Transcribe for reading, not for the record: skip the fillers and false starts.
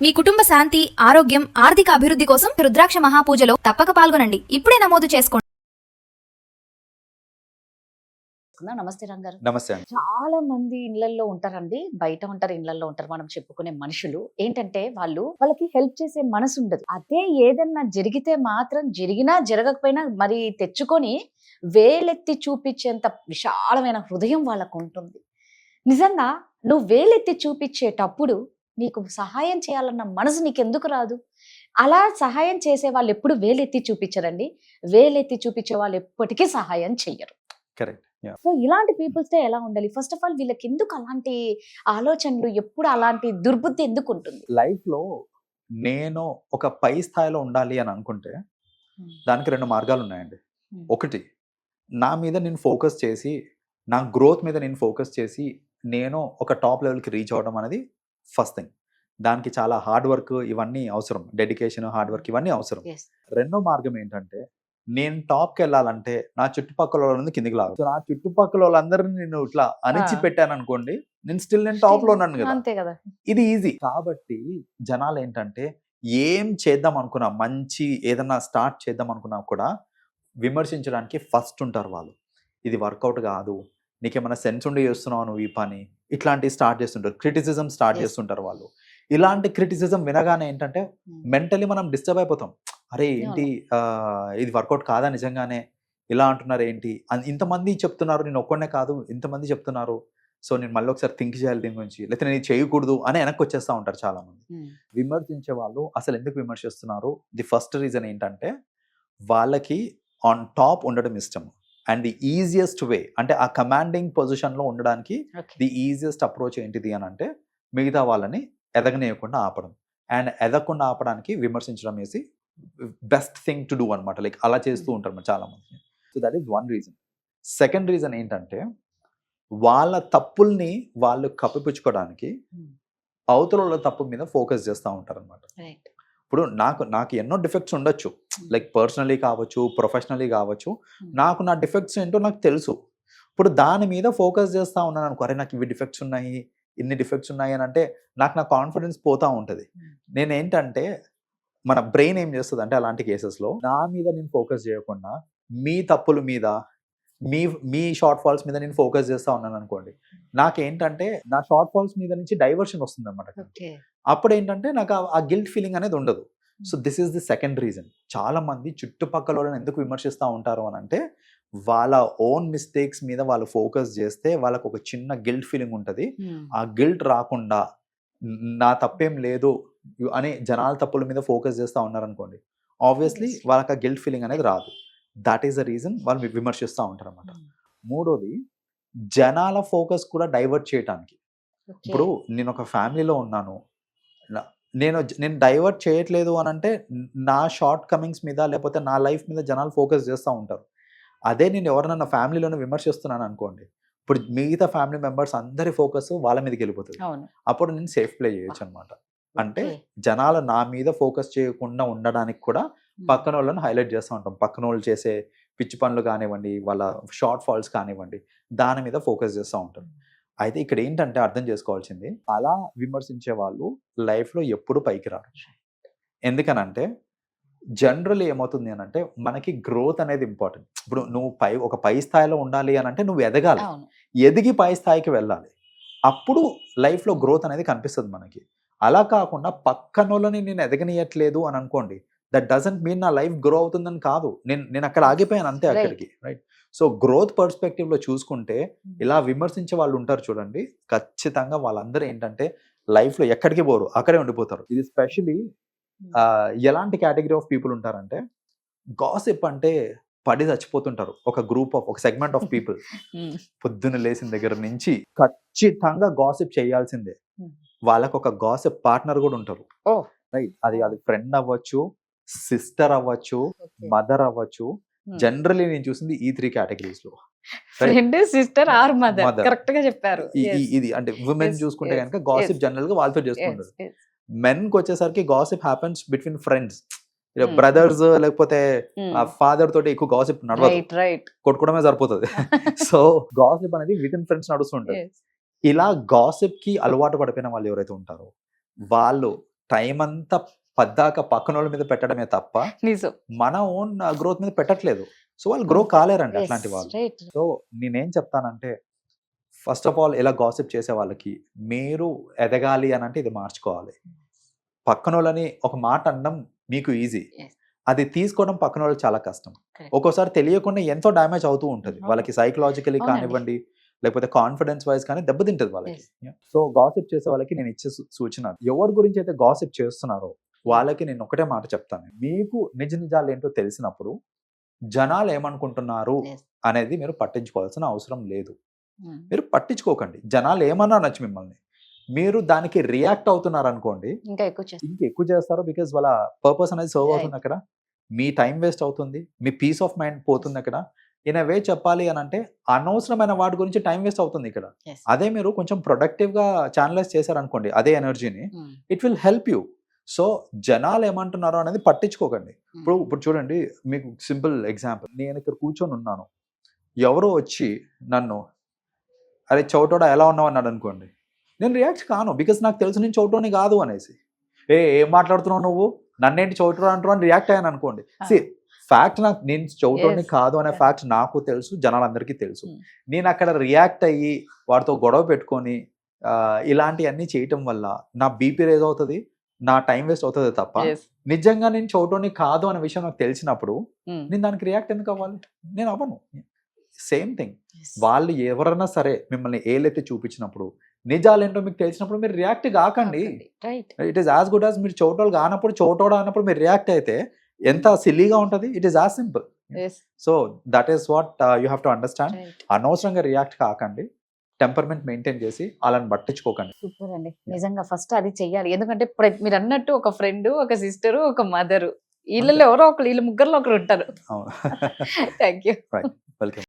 మీ కుటుంబ శాంతి, ఆరోగ్యం, ఆర్థిక అభివృద్ధి కోసం రుద్రాక్ష మహాపూజలో తప్పక పాల్గొనండి. ఇప్పుడే నమోదు చేసుకోండి. నమస్తే రంగారు. నమస్తే అండి. చాలా మంది ఇళ్లలో ఉంటారండి, బయట ఉంటారు, ఇళ్లలో ఉంటారు. మనం చెప్పుకునే మనుషులు ఏంటంటే వాళ్ళకి హెల్ప్ చేసే మనసు ఉండదు. అదే ఏదన్నా జరిగితే మాత్రం జరిగినా జరగకపోయినా మరి తెచ్చుకొని వేలెత్తి చూపించేంత విశాలమైన హృదయం వాళ్ళకు ఉంటుంది. నిజంగా నువ్వు వేలెత్తి చూపించేటప్పుడు నీకు సహాయం చేయాలన్న మనసు నీకెందుకు రాదు? అలా సహాయం చేసే వాళ్ళు ఎప్పుడు వేలెత్తి చూపించరండి. వేలెత్తి చూపించే వాళ్ళు ఎప్పటికీ సహాయం చెయ్యరు. కరెక్ట్. సో ఇలాంటి పీపుల్స్ తో ఎలా ఉండాలి? ఫస్ట్ ఆఫ్ ఆల్ వీళ్ళకి ఎందుకు అలాంటి ఆలోచనలు, ఎప్పుడు అలాంటి దుర్బుద్ధి ఎందుకు ఉంటుంది? లైఫ్ లో నేను ఒక పై స్థాయిలో ఉండాలి అని అనుకుంటే దానికి 2 మార్గాలు ఉన్నాయండి. ఒకటి, నా మీద నేను ఫోకస్ చేసి, నా గ్రోత్ మీద నేను ఫోకస్ చేసి నేను ఒక టాప్ లెవెల్కి రీచ్ అవ్వడం అనేది ఫస్ట్ థింగ్. దానికి చాలా హార్డ్ వర్క్ ఇవన్నీ అవసరం, డెడికేషన్, హార్డ్ వర్క్ ఇవన్నీ అవసరం. Yes. రెండో మార్గం ఏంటంటే, నేను టాప్కి వెళ్ళాలంటే నా చుట్టుపక్కల వాళ్ళని కిందికి లాగా. సో నా చుట్టుపక్కల వాళ్ళందరినీ నేను ఇట్లా అణిచి పెట్టాను అనుకోండి, నేను టాప్ లో ఉన్నాను కదా. అంతే కదా. ఇది ఈజీ. కాబట్టి జనాలు ఏంటంటే, ఏం చేద్దాం అనుకున్నా, మంచి ఏదన్నా స్టార్ట్ చేద్దాం అనుకున్నా కూడా విమర్శించడానికి ఫస్ట్ ఉంటారు వాళ్ళు. ఇది వర్కౌట్ కాదు, నీకేమైనా సెన్స్ ఉండి చేస్తున్నావు నువ్వు ఈ పని, ఇట్లాంటివి స్టార్ట్ చేస్తుంటారు. Criticism start Yes. చేస్తుంటారు వాళ్ళు. ఇలాంటి క్రిటిసిజం వినగానే ఏంటంటే మెంటలీ మనం డిస్టర్బ్ అయిపోతాం. అరే ఏంటి, ఇది వర్కౌట్ కాదా, నిజంగానే ఇలా అంటున్నారు ఏంటి, ఇంతమంది చెప్తున్నారు, నేను ఒక్కనే కాదు ఇంతమంది చెప్తున్నారు, సో నేను మళ్ళీ ఒకసారి థింక్ చేయాలి దీని గురించి, లేకపోతే నేను చేయకూడదు అని వెనక్కి వచ్చేస్తూ ఉంటారు చాలా మంది. విమర్శించే వాళ్ళు అసలు ఎందుకు విమర్శిస్తున్నారు? ది ఫస్ట్ రీజన్ ఏంటంటే, వాళ్ళకి ఆన్ టాప్ ఉండడం ఇష్టం. అండ్ ది ఈజియెస్ట్ వే, అంటే ఆ కమాండింగ్ పొజిషన్లో ఉండడానికి ది ఈజియెస్ట్ అప్రోచ్ ఏంటిది అని అంటే, మిగతా వాళ్ళని ఎదగనేయకుండా ఆపడం. అండ్ ఎదగకుండా ఆపడానికి విమర్శించడం వేసి బెస్ట్ థింగ్ టు డూ అనమాట. లైక్ అలా చేస్తూ ఉంటారు చాలా మంది. So that is one reason. Second reason ఏంటంటే, వాళ్ళ తప్పుల్ని వాళ్ళు కప్పిపుచ్చుకోవడానికి అవతల వాళ్ళ తప్పు మీద ఫోకస్ చేస్తూ ఉంటారు అనమాట. ఇప్పుడు నాకు ఎన్నో డిఫెక్ట్స్ ఉండొచ్చు, లైక్ పర్సనలీ కావచ్చు, ప్రొఫెషనలీ కావచ్చు. నాకు నా డిఫెక్ట్స్ ఏంటో నాకు తెలుసు. ఇప్పుడు దాని మీద ఫోకస్ చేస్తూ ఉన్నాను అనుకో, అరే నాకు ఇవి డిఫెక్ట్స్ ఉన్నాయి, ఇన్ని డిఫెక్ట్స్ ఉన్నాయి అని అంటే నాకు నా కాన్ఫిడెన్స్ పోతూ ఉంటుంది. నేనేంటంటే, మన బ్రెయిన్ ఏం చేస్తుంది అంటే అలాంటి కేసెస్లో నా మీద నేను ఫోకస్ చేయకుండా మీ తప్పుల మీద, మీ షార్ట్ ఫాల్స్ మీద నేను ఫోకస్ చేస్తూ ఉన్నాను అనుకోండి, నాకేంటంటే నా షార్ట్ ఫాల్స్ మీద నుంచి డైవర్షన్ వస్తుంది అనమాట. అప్పుడు ఏంటంటే నాకు ఆ గిల్ట్ ఫీలింగ్ అనేది ఉండదు. So this is the second reason. చాలా మంది చుట్టుపక్కల వాళ్ళని ఎందుకు విమర్శిస్తూ ఉంటారు అని అంటే, వాళ్ళ ఓన్ మిస్టేక్స్ మీద వాళ్ళు ఫోకస్ చేస్తే వాళ్ళకు ఒక చిన్న గిల్ట్ ఫీలింగ్ ఉంటుంది. ఆ గిల్ట్ రాకుండా నా తప్పేం లేదు అని జనాల తప్పుల మీద ఫోకస్ చేస్తూ ఉన్నారనుకోండి, ఆబ్వియస్లీ వాళ్ళకి ఆ గిల్ట్ ఫీలింగ్ అనేది రాదు. దట్ ఈస్ ద రీజన్ వాళ్ళు విమర్శిస్తూ ఉంటారు అనమాట. మూడోది, జనాల ఫోకస్ కూడా డైవర్ట్ చేయడానికి. ఇప్పుడు నేను ఒక ఫ్యామిలీలో ఉన్నాను, నేను డైవర్ట్ చేయట్లేదు అని అంటే నా షార్ట్ కమింగ్స్ మీద లేకపోతే నా లైఫ్ మీద జనాలు ఫోకస్ చేస్తూ ఉంటారు. అదే నేను ఎవరైనా నా ఫ్యామిలీలోనే విమర్శిస్తున్నాను అనుకోండి, ఇప్పుడు మిగతా ఫ్యామిలీ మెంబర్స్ అందరి ఫోకస్ వాళ్ళ మీదకి వెళ్ళిపోతుంది. అప్పుడు నేను సేఫ్ ప్లే చేయొచ్చు అనమాట. అంటే జనాలు నా మీద ఫోకస్ చేయకుండా ఉండడానికి కూడా పక్కన వాళ్ళని హైలైట్ చేస్తూ ఉంటాం. పక్కన వాళ్ళు చేసే పిచ్చి పనులు కానివ్వండి, వాళ్ళ షార్ట్ ఫాల్స్ కానివ్వండి, దాని మీద ఫోకస్ చేస్తూ ఉంటాం. అయితే ఇక్కడ ఏంటంటే అర్థం చేసుకోవాల్సింది, అలా విమర్శించే వాళ్ళు లైఫ్లో ఎప్పుడు పైకి రారు. ఎందుకనంటే జనరల్ ఏమవుతుంది అని అంటే, మనకి గ్రోత్ అనేది ఇంపార్టెంట్. ఇప్పుడు నువ్వు ఒక పై స్థాయిలో ఉండాలి అని అంటే నువ్వు ఎదగాలి, ఎదిగి పై స్థాయికి వెళ్ళాలి. అప్పుడు లైఫ్లో గ్రోత్ అనేది కనిపిస్తుంది మనకి. అలా కాకుండా పక్కనోళ్ళని నేను ఎదగనీయట్లేదు అని అనుకోండి, దట్ డజంట్ మీన్ నా లైఫ్ గ్రో అవుతుందని కాదు. నేను అక్కడ ఆగిపోయాను అంతే అక్కడికి, రైట్? సో గ్రోత్ పర్స్పెక్టివ్లో చూసుకుంటే ఇలా విమర్శించే వాళ్ళు ఉంటారు చూడండి, ఖచ్చితంగా వాళ్ళందరూ ఏంటంటే లైఫ్లో ఎక్కడికి పోరు, అక్కడే ఉండిపోతారు. ఇది స్పెషలీ ఎలాంటి కేటగిరీ ఆఫ్ పీపుల్ ఉంటారంటే, గాసిప్ అంటే పడి చచ్చిపోతుంటారు. ఒక సెగ్మెంట్ ఆఫ్ పీపుల్ పొద్దున్న లేచిన దగ్గర నుంచి ఖచ్చితంగా గాసిప్ చేయాల్సిందే. వాళ్ళకు ఒక గాసిప్ పార్ట్నర్ కూడా ఉంటారు, రైట్? అది ఫ్రెండ్ అవ్వచ్చు, సిస్టర్ అవ్వచ్చు, మదర్ అవ్వచ్చు. జనరలీ నేను చూసింది ఈ 3 కేటగిరీస్ లో, friend, sister or mother. Correct గా చెప్పారు. ఇది అంటే ఉమెన్ చూసుకుంటే కనుక గాసిప్ జనరల్ గా వాళ్ళతో చేసుకుంటారు. మెన్ కి వచ్చేసరికి gossip happens between friends, brothers లేకపోతే ఫాదర్ తోటి ఎక్కువ గాసిప్ నడవదు, కొట్టుకోవడమే సరిపోతుంది. సో గాసిప్ అనేది విత్ ఇన్ ఫ్రెండ్స్ నడుస్తుంటారు. ఇలా గాసిప్ కి అలవాటు పడిపోయిన వాళ్ళు ఎవరైతే ఉంటారో వాళ్ళు టైం అంతా పద్దాక పక్కన వాళ్ళ మీద పెట్టడమే తప్ప నిజం. మన ఓన్ గ్రోత్ మీద పెట్టట్లేదు. సో వాళ్ళు గ్రో కాలేరండి అట్లాంటి వాళ్ళు. రైట్. సో నేనేం చెప్తానంటే ఫస్ట్ ఆఫ్ ఆల్ ఇలా గాసిప్ చేసే వాళ్ళకి మీరు ఎదగాలి అని అంటే ఇది మార్చుకోవాలి. పక్కన వాళ్ళని ఒక మాట అనడం మీకు ఈజీ, Yes. అది తీసుకోవడం పక్కన వాళ్ళకి చాలా కష్టం. Correct. ఒక్కోసారి తెలియకుండా ఎంతో డ్యామేజ్ అవుతూ ఉంటుంది అవును. వాళ్ళకి, సైకలాజికలీ అవునండి. కానివ్వండి లేకపోతే కాన్ఫిడెన్స్ వైజ్ కానీ దెబ్బతింటది వాళ్ళకి. సో గాసిప్ చేసే వాళ్ళకి నేను ఇచ్చే సూచన, ఎవరి గురించి అయితే గాసిప్ చేస్తున్నారో వాళ్ళకి నేను ఒకటే మాట చెప్తాను, మీకు నిజ నిజాలు ఏంటో తెలిసినప్పుడు జనాలు ఏమనుకుంటున్నారు Yes. అనేది మీరు పట్టించుకోవాల్సిన అవసరం లేదు. Mm. మీరు పట్టించుకోకండి, జనాలు ఏమన్నా నచ్చి మిమ్మల్ని, మీరు దానికి రియాక్ట్ అవుతున్నారు అనుకోండి ఇంకా ఎక్కువ చేస్తారు. ఇంకా ఎక్కువ చేస్తారు. బికాజ్ వాళ్ళ పర్పస్ అనేది సర్వ్ Right. అవుతుంది అక్కడ, మీ టైం వేస్ట్ అవుతుంది, మీ పీస్ ఆఫ్ మైండ్ పోతుంది అక్కడ. ఇన్ వే చెప్పాలి అని అంటే అనవసరమైన వాటి గురించి టైం వేస్ట్ అవుతుంది ఇక్కడ. Yes. అదే మీరు కొంచెం ప్రొడక్టివ్ గా ఛానలైజ్ చేశారనుకోండి అదే ఎనర్జీని, Mm. It will help you. So జనాలు ఏమంటున్నారో అనేది పట్టించుకోకండి. ఇప్పుడు చూడండి, మీకు సింపుల్ ఎగ్జాంపుల్, నేను ఇక్కడ కూర్చొని ఉన్నాను, ఎవరో వచ్చి నన్ను అరే చౌటోడా ఎలా ఉన్నావు అన్నాడు అనుకోండి, నేను రియాక్ట్ కాను. బికాస్ నాకు తెలుసు నేను చౌటోని కాదు అనేసి. ఏం మాట్లాడుతున్నావు నువ్వు, నన్నేంటి చౌటోడా అంటారు అని రియాక్ట్ అయ్యాను అనుకోండి. ఫ్యాక్ట్ నాకు నేను చౌటోని Yes. కాదు అనే Yes. ఫ్యాక్ట్ నాకు తెలుసు, జనాలందరికీ తెలుసు. Hmm. నేను అక్కడ రియాక్ట్ అయ్యి వాడితో గొడవ పెట్టుకొని ఇలాంటివన్నీ చేయటం వల్ల నా బీపీ రేజ్ అవుతుంది, నా టైం వేస్ట్ అవుతుంది తప్ప Yes. నిజంగా నేను చౌటోని కాదు అనే విషయం నాకు తెలిసినప్పుడు Mm. నేను దానికి రియాక్ట్ ఎందుకు అవ్వాలి? నేను అవ్వను. Same thing, Yes. వాళ్ళు ఎవరైనా సరే మిమ్మల్ని ఏలైతే చూపించినప్పుడు నిజాలేంటో మీకు తెలిసినప్పుడు మీరు రియాక్ట్ కాకండి. Right. It is as good as మీరు చౌటోలు కానప్పుడు చౌటోడా అన్నప్పుడు మీరు రియాక్ట్ అయితే ఎంత సిల్లీగా ఉంటుంది. It is as simple. Yes. So that is what you have to understand. Right. అనవసరంగా రియాక్ట్ కాకండి, టెంపర్మెంట్ మెయింటైన్ చేసి వాళ్ళని పట్టించుకోకండి. సూపర్ అండి. నిజంగా ఫస్ట్ అది చెయ్యాలి. ఎందుకంటే మీరు అన్నట్టు ఒక ఫ్రెండ్, ఒక సిస్టర్, ఒక మదర్, వీళ్ళలో ఎవరో ఒకరు, వీళ్ళ ముగ్గురులో ఒకరు ఉంటారు. అవును. Thank you. వెల్కమ్.